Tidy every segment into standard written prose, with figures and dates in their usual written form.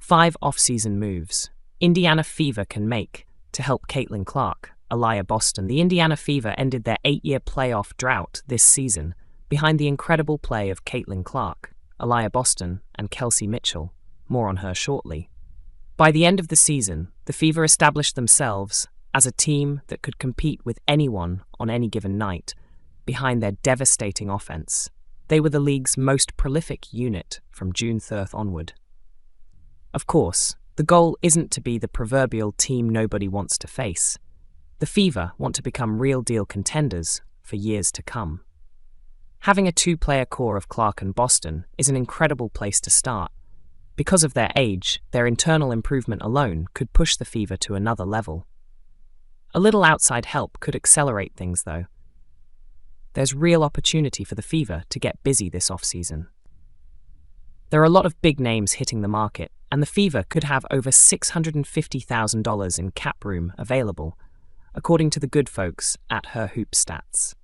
5 off-season moves Indiana Fever can make to help Caitlin Clark, Aliyah Boston. The Indiana Fever ended their 8-year playoff drought this season behind the incredible play of Caitlin Clark, Aliyah Boston, and Kelsey Mitchell. More on her shortly. By the end of the season, the Fever established themselves as a team that could compete with anyone on any given night behind their devastating offense. They were the league's most prolific unit from June 3rd onward. Of course, the goal isn't to be the proverbial team nobody wants to face. The Fever want to become real-deal contenders for years to come. Having a 2-player core of Clark and Boston is an incredible place to start. Because of their age, their internal improvement alone could push the Fever to another level. A little outside help could accelerate things, though. There's real opportunity for the Fever to get busy this off-season. There are a lot of big names hitting the market, and the Fever could have over $650,000 in cap room available, according to the good folks at Her Hoop Stats.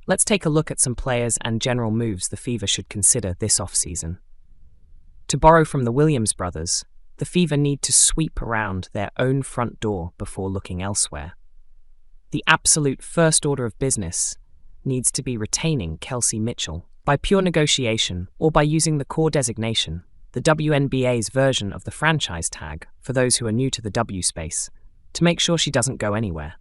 Let's take a look at some players and general moves the Fever should consider this off-season. To borrow from the Williams brothers, the Fever need to sweep around their own front door before looking elsewhere. The absolute first order of business needs to be retaining Kelsey Mitchell by pure negotiation or by using the core designation, the WNBA's version of the franchise tag for those who are new to the W space, to make sure she doesn't go anywhere.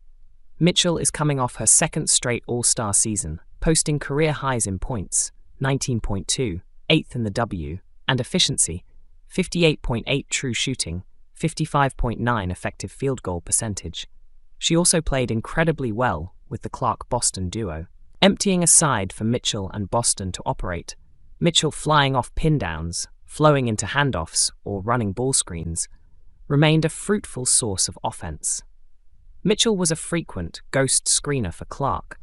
Mitchell is coming off her second straight All-Star season, posting career highs in points, 19.2, 8th in the W, and efficiency, 58.8 true shooting, 55.9 effective field goal percentage. She also played incredibly well with the Clark-Boston duo, emptying a side for Mitchell and Boston to operate, Mitchell flying off pin downs, flowing into handoffs, or running ball screens, remained a fruitful source of offense. Mitchell was a frequent ghost screener for Clark,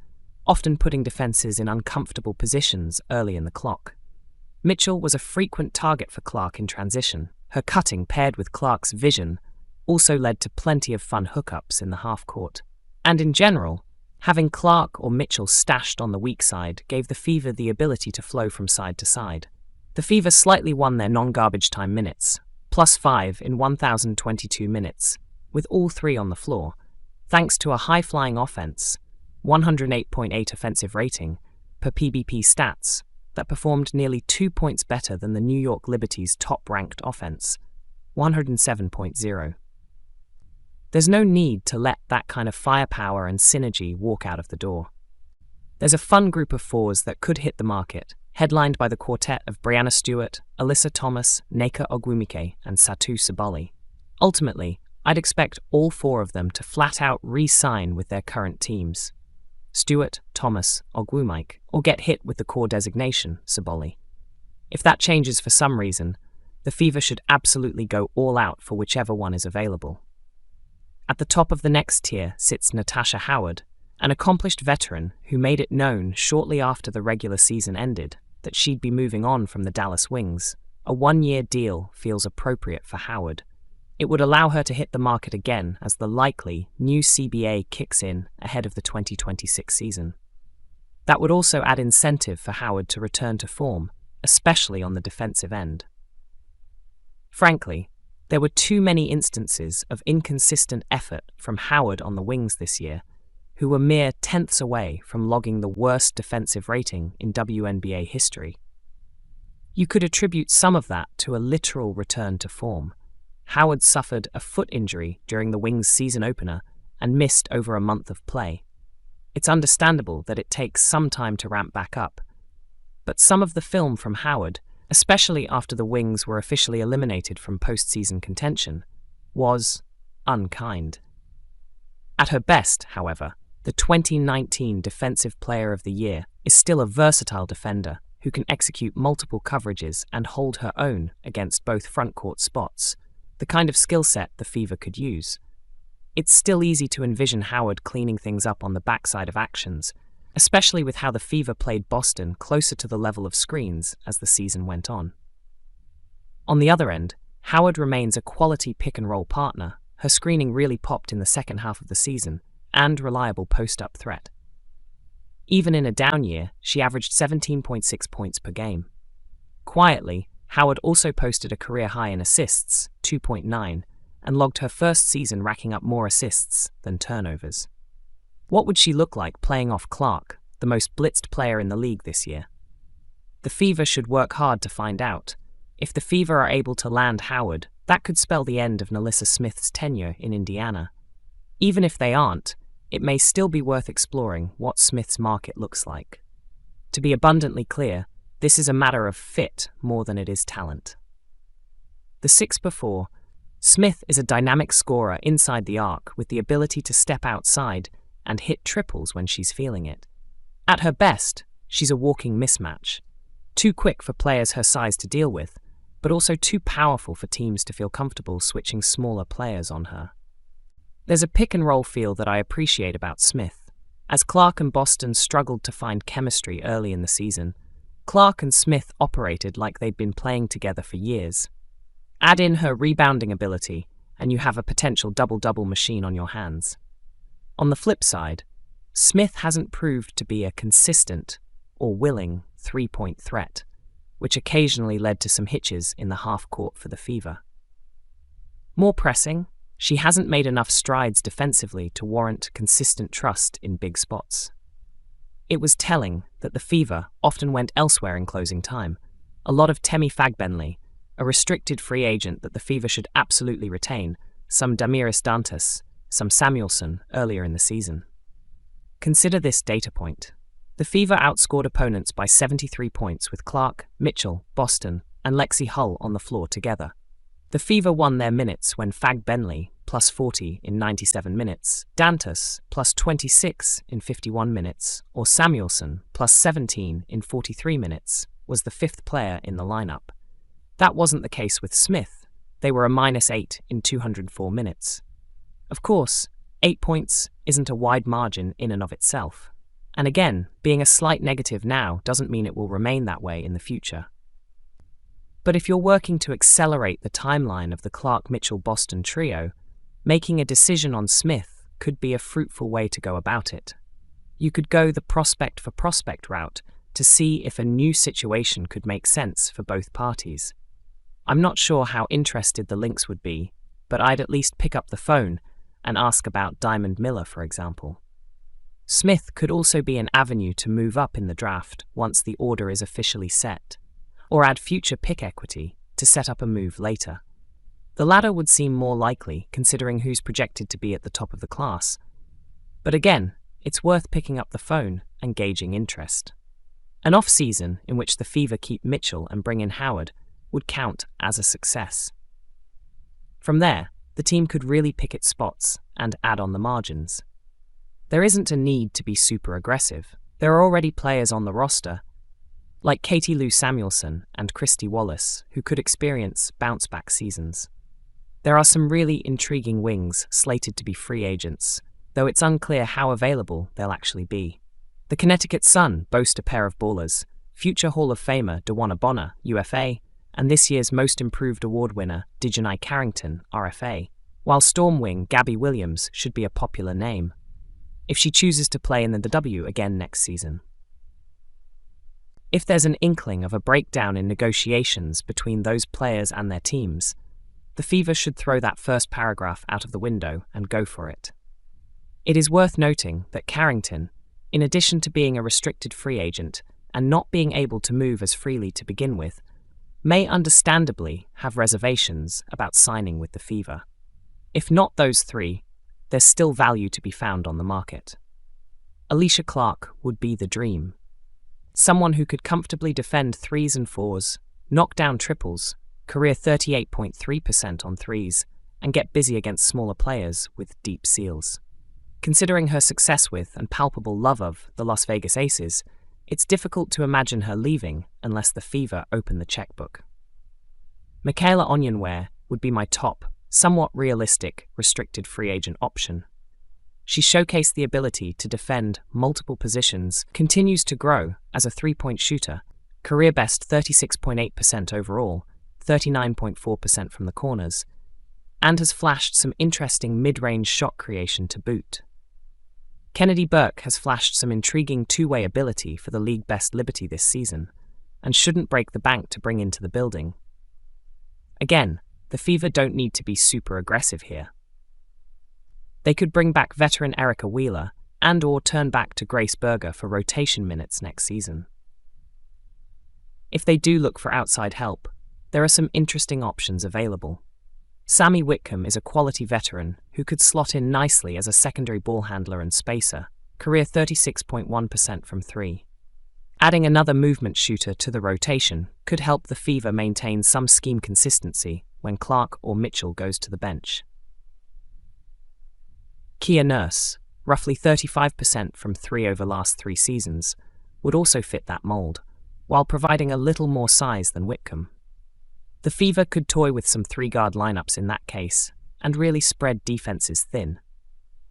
often putting defenses in uncomfortable positions early in the clock. Mitchell was a frequent target for Clark in transition. Her cutting paired with Clark's vision also led to plenty of fun hookups in the half-court. And in general, having Clark or Mitchell stashed on the weak side gave the Fever the ability to flow from side to side. The Fever slightly won their non-garbage time minutes, +5 in 1,022 minutes, with all three on the floor, thanks to a high-flying offense, 108.8 offensive rating per PBP stats, that performed nearly 2 points better than the New York Liberty's top-ranked offense, 107.0. There's no need to let that kind of firepower and synergy walk out of the door. There's a fun group of fours that could hit the market, headlined by the quartet of Breanna Stewart, Alyssa Thomas, Nneka Ogwumike, and Satou Sabally. Ultimately, I'd expect all 4 of them to flat-out re-sign with their current teams. Stewart, Thomas, Ogwumike, or get hit with the core designation, Sabally. If that changes for some reason, the Fever should absolutely go all out for whichever one is available. At the top of the next tier sits Natasha Howard, an accomplished veteran who made it known shortly after the regular season ended that she'd be moving on from the Dallas Wings. A 1-year deal feels appropriate for Howard. It would allow her to hit the market again as the likely new CBA kicks in ahead of the 2026 season. That would also add incentive for Howard to return to form, especially on the defensive end. Frankly, there were too many instances of inconsistent effort from Howard on the Wings this year, who were mere tenths away from logging the worst defensive rating in WNBA history. You could attribute some of that to a literal return to form. Howard suffered a foot injury during the Wings' season opener and missed over a month of play. It's understandable that it takes some time to ramp back up, but some of the film from Howard, especially after the Wings were officially eliminated from postseason contention, was unkind. At her best, however, the 2019 Defensive Player of the Year is still a versatile defender who can execute multiple coverages and hold her own against both frontcourt spots, the kind of skill set the Fever could use. It's still easy to envision Howard cleaning things up on the backside of actions, especially with how the Fever played Boston closer to the level of screens as the season went on. On the other end, Howard remains a quality pick-and-roll partner. Her screening really popped in the second half of the season, and reliable post-up threat. Even in a down year, she averaged 17.6 points per game. Quietly, Howard also posted a career high in assists, 2.9, and logged her first season racking up more assists than turnovers. What would she look like playing off Clark, the most blitzed player in the league this year? The Fever should work hard to find out. If the Fever are able to land Howard, that could spell the end of Nalyssa Smith's tenure in Indiana. Even if they aren't, it may still be worth exploring what Smith's market looks like. To be abundantly clear, this is a matter of fit more than it is talent. The 6x4, Smith is a dynamic scorer inside the arc with the ability to step outside and hit triples when she's feeling it. At her best, she's a walking mismatch. Too quick for players her size to deal with, but also too powerful for teams to feel comfortable switching smaller players on her. There's a pick-and-roll feel that I appreciate about Smith. As Clark and Boston struggled to find chemistry early in the season, Clark and Smith operated like they'd been playing together for years. Add in her rebounding ability, and you have a potential double-double machine on your hands. On the flip side, Smith hasn't proved to be a consistent or willing three-point threat, which occasionally led to some hitches in the half-court for the Fever. More pressing, she hasn't made enough strides defensively to warrant consistent trust in big spots. It was telling that the Fever often went elsewhere in closing time. A lot of Temi Fagbenley, a restricted free agent that the Fever should absolutely retain, some Damiris Dantas, some Samuelson earlier in the season. Consider this data point. The Fever outscored opponents by 73 points with Clark, Mitchell, Boston, and Lexi Hull on the floor together. The Fever won their minutes when Fagbenley, plus 40 in 97 minutes, Dantas, plus 26 in 51 minutes, or Samuelson, plus 17 in 43 minutes, was the fifth player in the lineup. That wasn't the case with Smith. They were a -8 in 204 minutes. Of course, 8 points isn't a wide margin in and of itself. And again, being a slight negative now doesn't mean it will remain that way in the future. But if you're working to accelerate the timeline of the Clark-Mitchell-Boston trio, making a decision on Smith could be a fruitful way to go about it. You could go the prospect-for-prospect route to see if a new situation could make sense for both parties. I'm not sure how interested the Lynx would be, but I'd at least pick up the phone and ask about Diamond Miller, for example. Smith could also be an avenue to move up in the draft once the order is officially set, or add future pick equity to set up a move later. The latter would seem more likely, considering who's projected to be at the top of the class. But again, it's worth picking up the phone and gauging interest. An off-season in which the Fever keep Mitchell and bring in Howard would count as a success. From there, the team could really pick its spots and add on the margins. There isn't a need to be super aggressive. There are already players on the roster, like Katie Lou Samuelson and Christy Wallace, who could experience bounce-back seasons. There are some really intriguing wings slated to be free agents, though it's unclear how available they'll actually be. The Connecticut Sun boast a pair of ballers, future Hall of Famer DeWanna Bonner, UFA, and this year's Most Improved Award winner Dejanai Carrington, RFA, while Storm wing Gabby Williams should be a popular name, if she chooses to play in the W again next season. If there's an inkling of a breakdown in negotiations between those players and their teams, the Fever should throw that first paragraph out of the window and go for it. It is worth noting that Carrington, in addition to being a restricted free agent and not being able to move as freely to begin with, may understandably have reservations about signing with the Fever. If not those three, there's still value to be found on the market. Aliyah Clark would be the dream. Someone who could comfortably defend 3s and 4s, knock down triples, career 38.3% on 3s, and get busy against smaller players with deep seals. Considering her success with and palpable love of the Las Vegas Aces, it's difficult to imagine her leaving unless the Fever open the checkbook. Michaela Onyenware would be my top, somewhat realistic, restricted free agent option. She showcased the ability to defend multiple positions, continues to grow as a three-point shooter, career best 36.8% overall, 39.4% from the corners, and has flashed some interesting mid-range shot creation to boot. Kennedy Burke has flashed some intriguing two-way ability for the league best Liberty this season, and shouldn't break the bank to bring into the building, Again, the Fever don't need to be super aggressive here. They could bring back veteran Erica Wheeler and/or turn back to Grace Berger for rotation minutes next season. If they do look for outside help, there are some interesting options available. Sammy Whitcomb is a quality veteran who could slot in nicely as a secondary ball handler and spacer, career 36.1% from 3. Adding another movement shooter to the rotation could help the Fever maintain some scheme consistency when Clark or Mitchell goes to the bench. Kia Nurse, roughly 35% from 3 over last 3 seasons, would also fit that mold, while providing a little more size than Whitcomb. The Fever could toy with some 3-guard lineups in that case, and really spread defenses thin.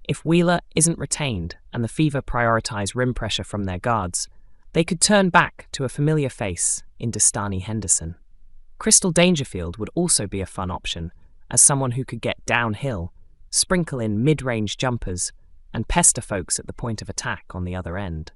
If Wheeler isn't retained and the Fever prioritize rim pressure from their guards, they could turn back to a familiar face in Destany Henderson. Crystal Dangerfield would also be a fun option, as someone who could get downhill, sprinkle in mid-range jumpers, and pester folks at the point of attack on the other end.